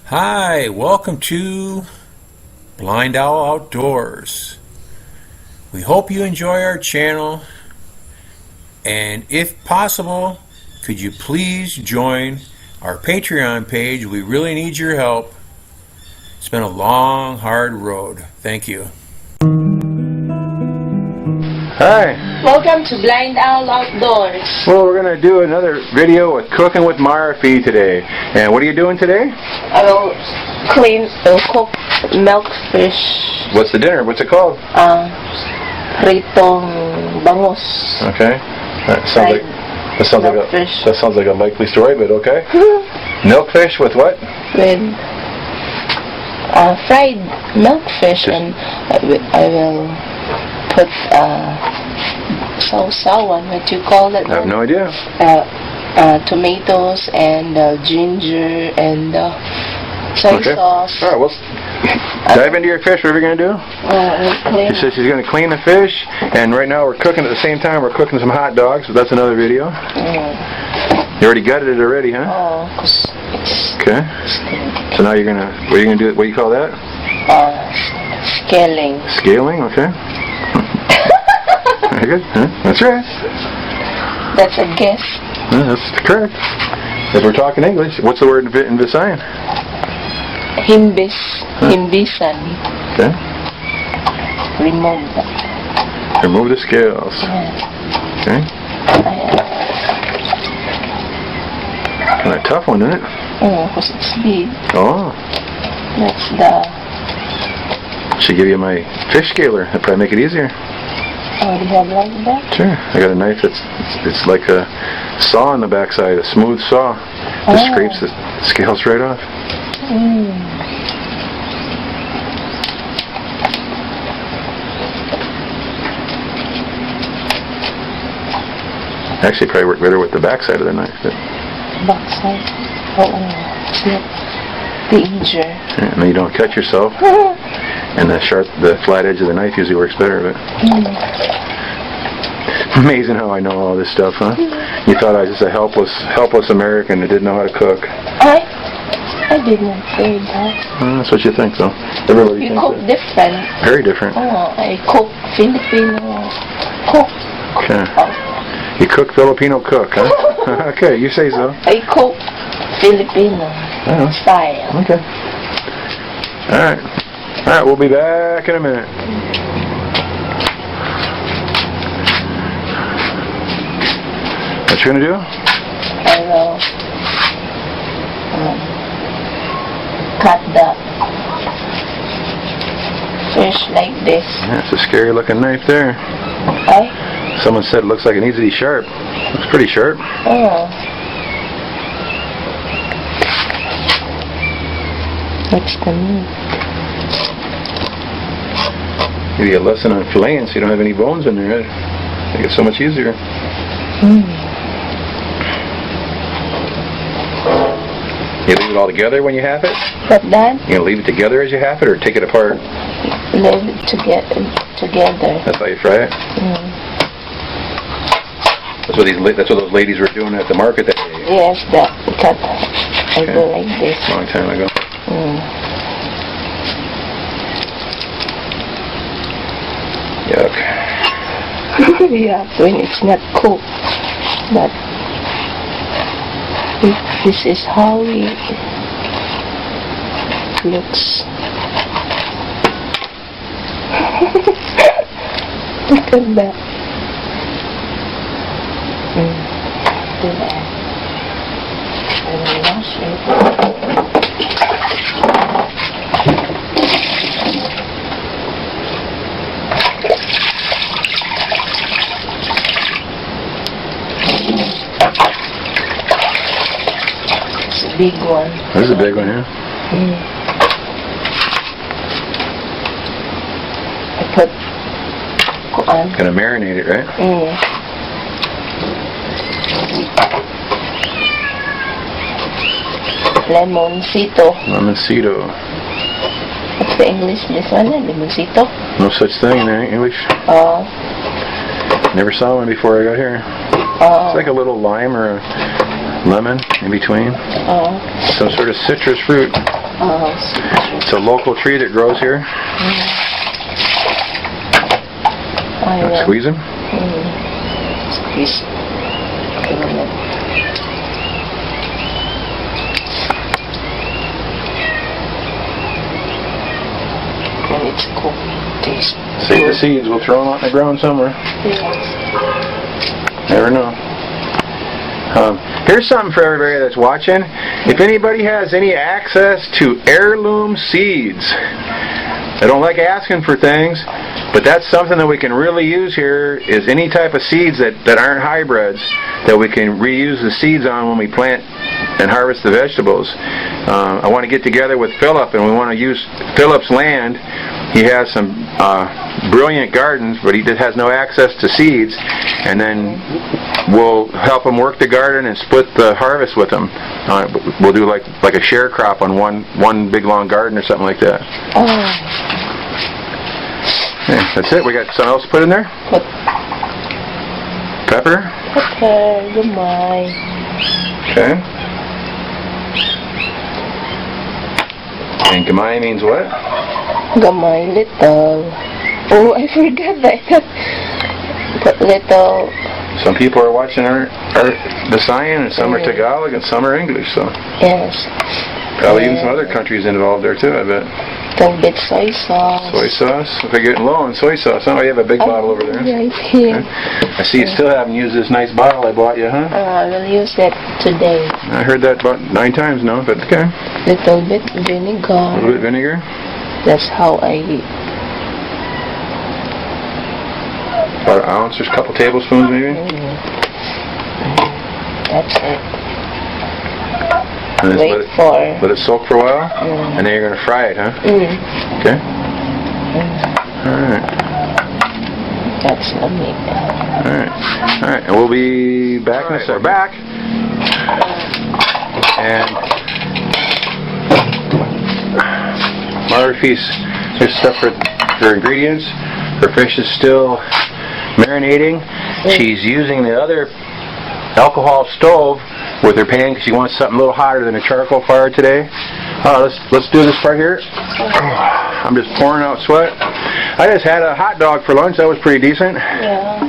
Hi, welcome to BlindOwl Outdoors. We hope you enjoy our channel, and if possible, could you please join our Patreon page? We really need your help. It's been a long, hard road. Thank you. Hi. Welcome to BlindOwl Outdoors. Well, we're going to do another video with cooking with Marife today. And what are you doing today? I will cook milkfish. What's the dinner? What's it called? Pritong bangus. Okay. That sounds like a likely story, but okay. Milkfish with what? With fried milkfish, and I will put sausawan, what you call it? I have no idea. Tomatoes and ginger and soy sauce. All right, well, dive into your fish. What are we going to do? She says she's going to clean the fish, and right now we're cooking at the same time. We're cooking some hot dogs, so that's another video. You already gutted it already, huh? Oh, okay. So now you're going to, what are you going to do? What do you call that? Scaling. Scaling, okay. Very good. Huh? That's right. That's a guess. That's correct. If we're talking English, what's the word in Visayan? Himbisan. Okay. Remove that. Remove the scales. Okay. Kind of tough one, isn't it? Because it's big. Oh. That's the... Should give you my fish scaler. That'd probably make it easier. Oh, do you have like that? Sure. I got a knife that's it's like a saw on the backside, a smooth saw. Just scrapes the scales right off. Actually, probably work better with the backside of the knife. But backside? It's not the easier. Yeah, and then you don't cut yourself. And the flat edge of the knife usually works better. But amazing how I know all this stuff, huh? You thought I was just a helpless American that didn't know how to cook. I didn't say that. That's what you think, though. Everybody you thinks cook that. Different. Very different. I cook Filipino cook. Okay. You cook Filipino cook, huh? Okay, you say so. I cook Filipino style. Okay. Alright. Alright, we'll be back in a minute. What you gonna do? I will cut the fish like this. That's a scary looking knife there. Someone said it looks like it needs to be sharp. Looks pretty sharp. What's the meat? Maybe a lesson on filleting so you don't have any bones in there. Make it so much easier. You leave it all together when you have it? But then? You gonna leave it together as you have it, or take it apart? Leave it together. That's how you fry it? That's what those ladies were doing at the market that day. Yes, that cut. I do like this. Long time ago. Yuck. Yeah, when it's not cooked. But this is how it looks. Look at that. I will wash it. It's a big one. This is a big one, yeah? I put Gonna marinate it, right? Lemoncito. Lemoncito. What's the English this one? Lemoncito? No such thing in English. Never saw one before I got here. It's like a little lime or a lemon in between. Some sort of citrus fruit. It's a local tree that grows here. Squeeze them. Squeeze. And it's cooked. Taste. Save the seeds. We'll throw them out in the ground somewhere. Yes. Never know. Here's something for everybody that's watching. If anybody has any access to heirloom seeds, I don't like asking for things, but that's something that we can really use here, is any type of seeds that aren't hybrids, that we can reuse the seeds on when we plant and harvest the vegetables. I want to get together with Philip, and we want to use Philip's land. He has some brilliant gardens, but he just has no access to seeds, and then we'll help him work the garden and split the harvest with him. We'll do like a share crop on one big long garden or something like that. Yeah, that's it. We got something else to put in there? Pepper? Pepper, gamay. Okay. And gamay means what? Gamay, little. Oh, I forgot that. But little. Some people are watching our Visayan, and some are Tagalog, and some are English, so. Yes. Probably even some other countries involved there too, I bet. Little bit soy sauce. Soy sauce? If they're getting low on soy sauce, oh, you have a big bottle over there. Right here. Okay. I see you still haven't used this nice bottle I bought you, huh? I will use that today. I heard that about 9 times now, but okay. Little bit vinegar. A little bit vinegar? That's how I eat. About an ounce or a couple tablespoons maybe? That's it. And Wait let it soak for a while? And then you're going to fry it, huh? Okay. Alright. That's lovely. Alright, and we'll be back in a second. We're back. And Marife's, here's stuff for her ingredients. Her fish is still marinating. She's using the other alcohol stove with her pan because she wants something a little hotter than a charcoal fire today. Let's do this part here. I'm just pouring out sweat. I just had a hot dog for lunch. That was pretty decent. Yeah.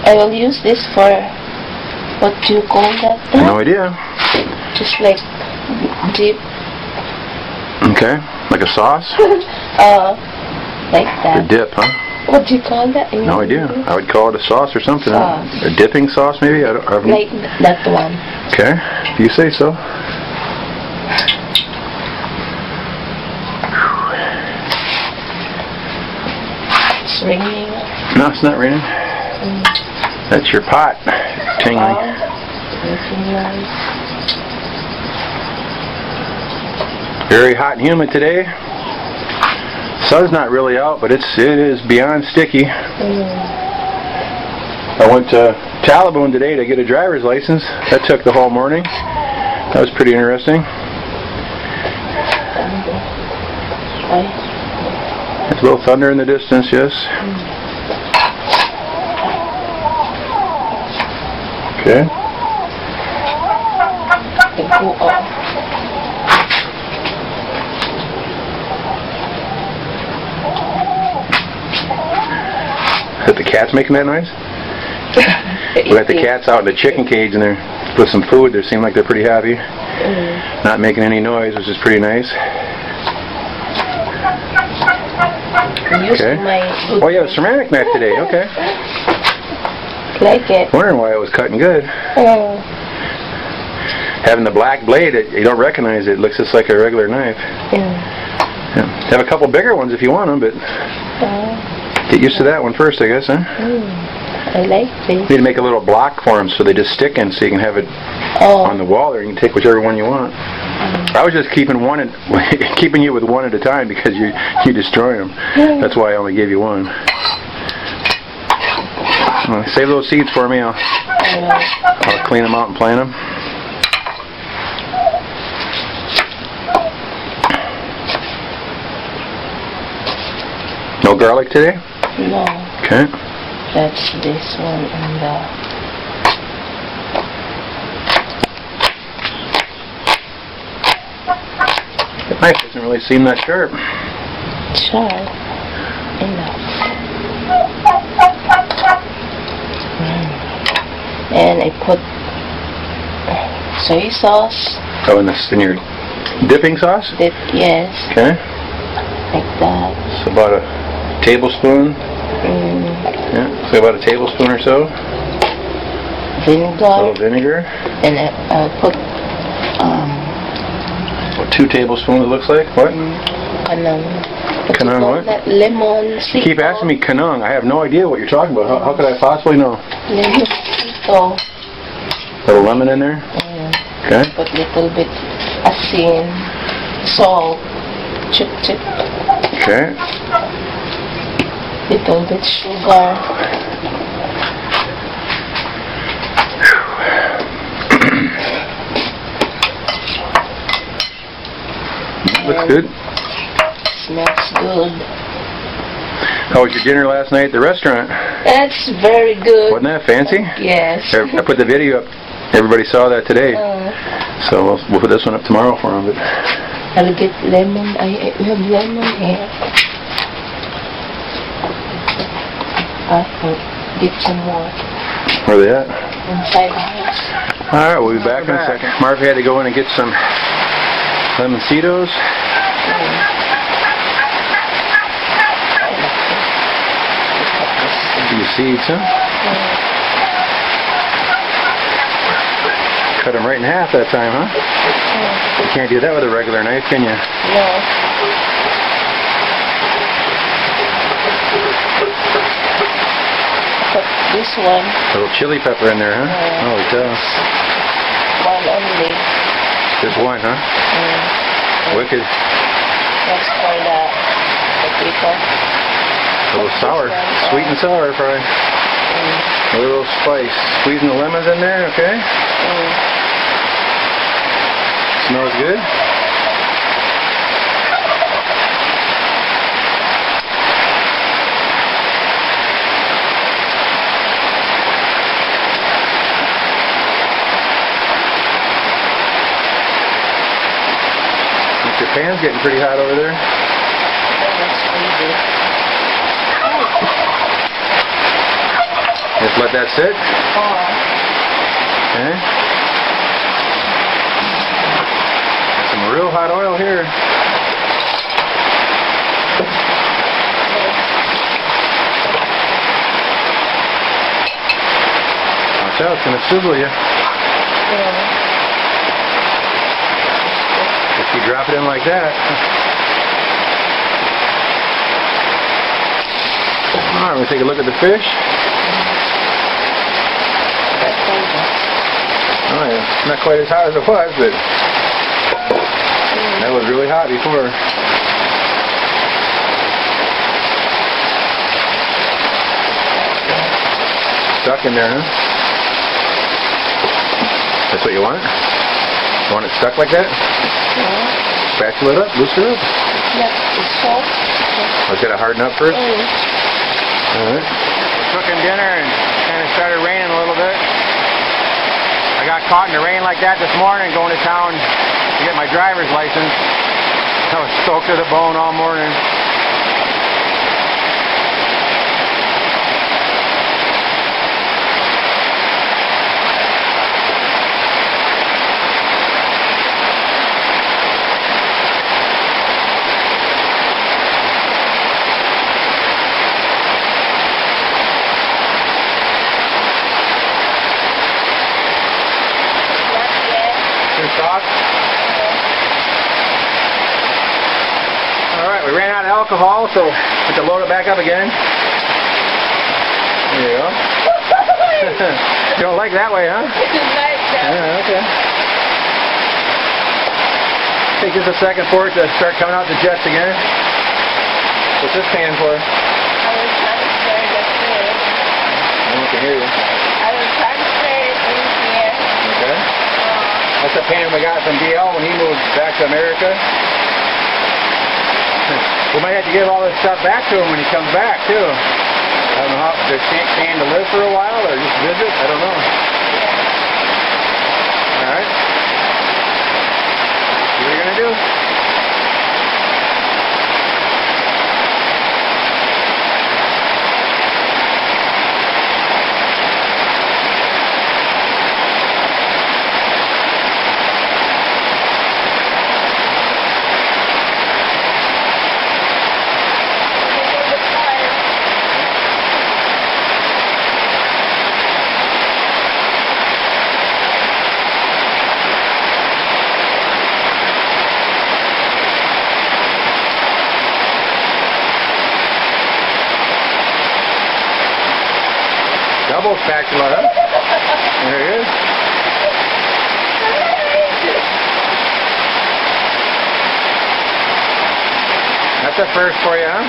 I will use this for, what do you call that? No idea. Just like dip. Okay, like a sauce? Like that. A dip, huh? What do you call that? No idea. I would call it a sauce or something. Sauce. A dipping sauce, maybe? I don't know. Like that one. Okay, if you say so. It's raining. No, it's not raining. That's your pot tingling. Very hot and humid today. Sun's not really out, but it is beyond sticky. I went to Talabon today to get a driver's license. That took the whole morning. That was pretty interesting. There's a little thunder in the distance, yes. Okay. Is the cats making that noise? We got the cats out in the chicken cage and they're with some food. They seem like they're pretty happy. Not making any noise, which is pretty nice. Okay. Oh, you have a ceramic knife today. Okay. Like it. Wondering why it was cutting good. Having the black blade, you don't recognize it. It looks just like a regular knife. Yeah. Have a couple bigger ones if you want them, but get used to that one first, I guess, huh? I like this. You need to make a little block for them so they just stick in, so you can have it on the wall there. You can take whichever one you want. I was just keeping you with one at a time because you destroy them. That's why I only gave you one. Save those seeds for me. I'll clean them out and plant them. No garlic today? No. Okay. That's this one and The knife doesn't really seem that sharp. sharp enough. And I put soy sauce. Oh, in your dipping sauce? Yes, Okay. like that. So about a tablespoon. Yeah, so about a tablespoon or so. A little Vinegar. vinegar. And I put About 2 tablespoons it looks like. What? kanang. Kanang what? That lemon. You keep asking me kanang. I have no idea what you're talking about. How could I possibly know? Lemon sito. Little lemon in there? Okay. Put little bit asin, salt, chip. Okay. Little bit sugar. Looks good. Smells good. How was your dinner last night at the restaurant? That's very good. Wasn't that fancy? Yes. I put the video up. Everybody saw that today. So we'll put this one up tomorrow for them. But I'll get lemon. I have lemon here. I'll get some more where are they at? inside the house. Alright, we'll be back in a second. Marife had to go in and get some lemoncitos. Few seeds, huh? Cut them right in half that time, huh? You can't do that with a regular knife, can you? No. Put this one. A little chili pepper in there, huh? Oh, it does. One only. Just one, huh? Wicked. That's for the paprika. A little sour. Sweet and sour, probably. A little spice. Squeezing the lemons in there, okay? Smells good. Your pan's getting pretty hot over there. Just let that sit. Okay. Got some real hot oil here. Watch out, it's gonna sizzle you. If you drop it in like that. Alright, we'll take a look at the fish. Oh yeah, not quite as hot as it was, but that was really hot before. Stuck in there, huh? That's what you want? You want it stuck like that? Spatula it up, loosen it up. Let's get it harden up first. Alright. Cooking dinner and kind of started raining a little bit. I got caught in the rain like that this morning going to town to get my driver's license. I was soaked to the bone all morning. Alright, we ran out of alcohol, so we have to load it back up again. There you go. You don't like that way, huh? Yeah, okay. Take just a second for it to start coming out the jets again. What's this pan for? I will transfer the fish. No one can hear you. I will transfer it in here. Okay. That's the pan we got from DL when he moved back to America. We might have to give all this stuff back to him when he comes back, too. I don't know how, does Shane to live for a while or just visit? I don't know. Alright. See what you're going to do? Double spatula, huh? There he is. That's a first for you, huh?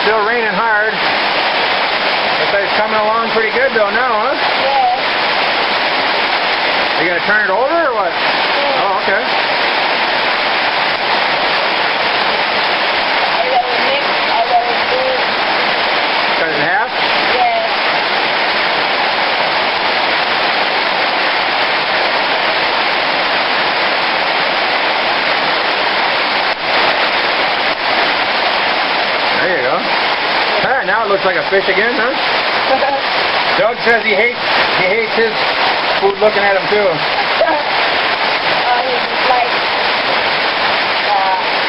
Still raining hard. Looks like it's coming along pretty good though now, huh? Yeah. Are you gonna turn it over or what? Yeah. Oh, okay. I gotta mix, I gotta do it. Cut it in half? Yeah. There you go. Ah, now it looks like a fish again, huh? Doug says he hates his food looking at him too. He's like,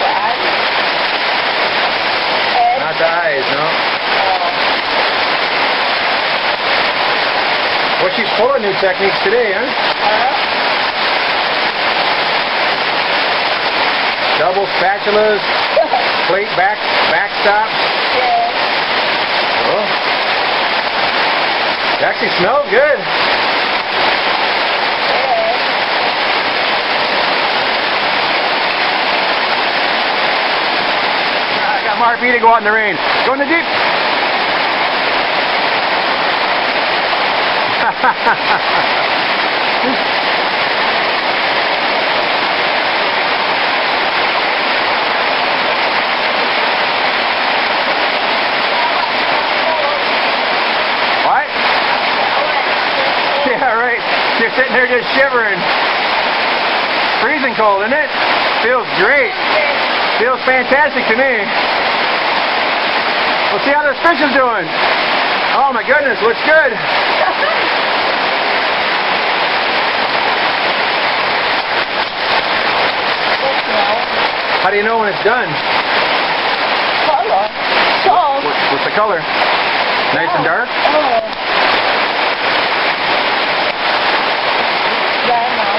the eyes. Not the eyes, no. Well, she's full of new techniques today, huh? Double spatulas, plate backstop. Yeah. Oh. It actually smells good. I got Marife to go out in the rain. Go in the deep. What? Yeah, right. You're sitting there just shivering. Freezing cold, isn't it? Feels great. Feels fantastic to me. We'll see how this fish is doing. Oh my goodness, looks good. How do you know when it's done? Color. So. What's the color? Nice and dark? Oh. Yeah, I know.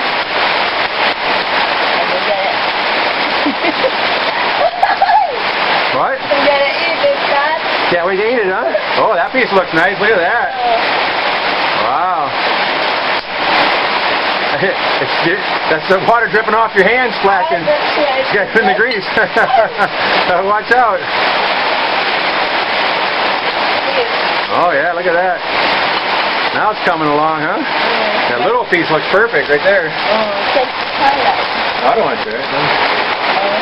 What? I'm gonna eat this, Dad. Can't wait to eat it, huh? Oh, that piece looks nice. Look at that. Wow. That's the water dripping off your hands, splashing. Get in the grease. Watch out. Oh yeah, look at that. Now it's coming along, huh? That little piece looks perfect right there. Take the time out. I don't want to do it. No.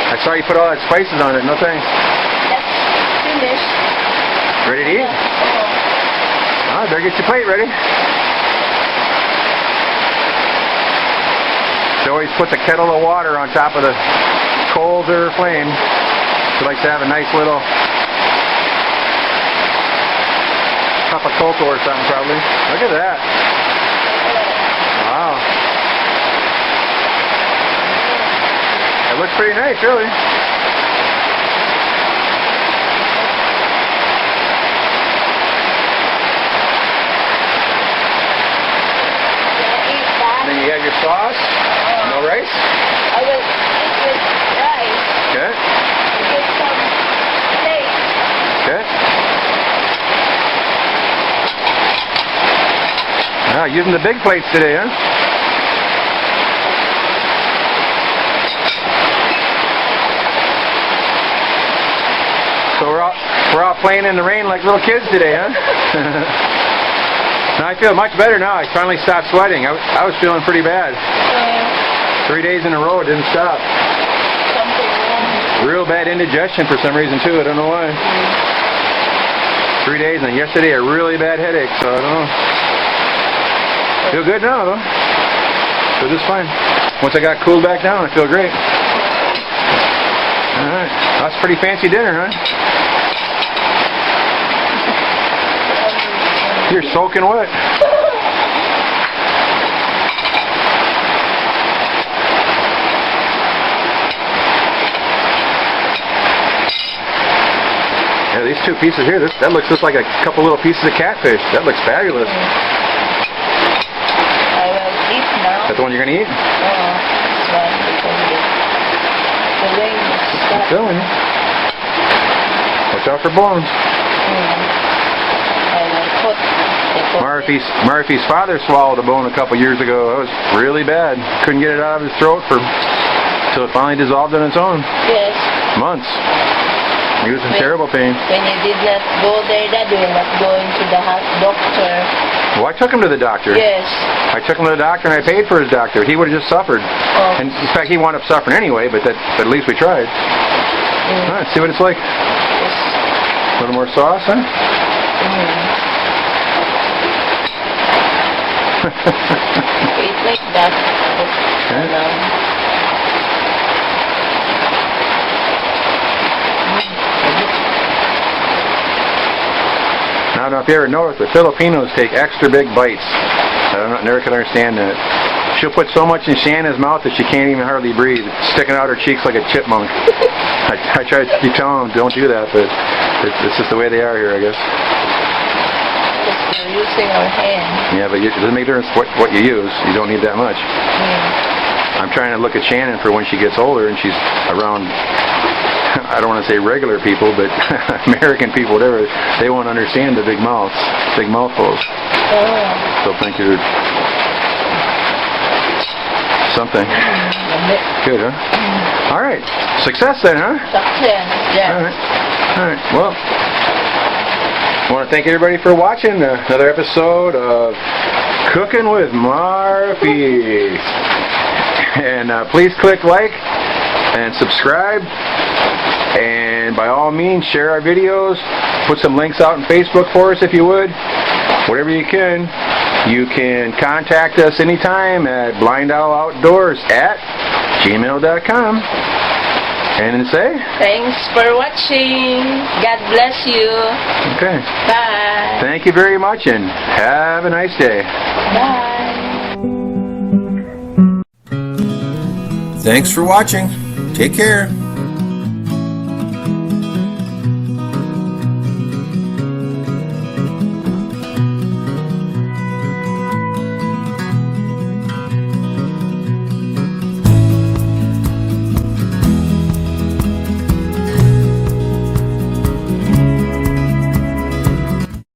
I saw you put all that spices on it. No thanks. That's finished. Ready to eat? Oh, better get your plate ready. She always puts a kettle of water on top of the coals or flame. She likes to have a nice little cup of cocoa or something, probably. Look at that. Wow. It looks pretty nice, really. your sauce? No rice? I will eat with rice. Okay. Get some steak. Okay. Ah, using the big plates today, huh? So we're all playing in the rain like little kids today, huh? Now I feel much better now. I finally stopped sweating. I was feeling pretty bad. 3 days in a row, it didn't stop. Something wrong. Real bad indigestion for some reason too. I don't know why. 3 days, and yesterday a really bad headache. So I don't know. Feel good now though. Feel just fine. Once I got cooled back down, I feel great. All right, that's a pretty fancy dinner, huh? You're soaking wet. Yeah, these two pieces here, that looks just like a couple little pieces of catfish. That looks fabulous. I will eat now. That's the one you're going to eat? This one because the rain is I'm telling you. Watch out for bones. I will put the Marife's father swallowed a bone a couple years ago. That was really bad. Couldn't get it out of his throat till it finally dissolved on its own. Yes. Months. He was in terrible pain. When you did not go there, Dad, you were not going to the doctor. Well, I took him to the doctor. Yes. I took him to the doctor and I paid for his doctor. He would have just suffered. Oh. And in fact, he wound up suffering anyway, but at least we tried. All right, see what it's like. A little more sauce, huh? Eat like that. Okay. Now, if you ever notice, the Filipinos take extra big bites. I never could understand that. She'll put so much in Shanna's mouth that she can't even hardly breathe. It's sticking out her cheeks like a chipmunk. I try to keep telling them, don't do that, but it's just the way they are here, I guess. Because we're using our hand. Yeah, but it doesn't make a difference what you use. You don't need that much. I'm trying to look at Shannon for when she gets older and she's around, I don't want to say regular people, but American people, whatever. They won't understand the big mouths, big mouthfuls. They'll think you're something. Good, huh? All right. Success then, huh? Success, yeah. All right. All right. Well, I want to thank everybody for watching another episode of Cooking with Marife. And please click like and subscribe. And by all means, share our videos. Put some links out on Facebook for us if you would. Whatever you can. You can contact us anytime at BlindOwl Outdoors at gmail.com. And say? Thanks for watching. God bless you. Okay. Bye. Thank you very much and have a nice day. Bye. Thanks for watching. Take care.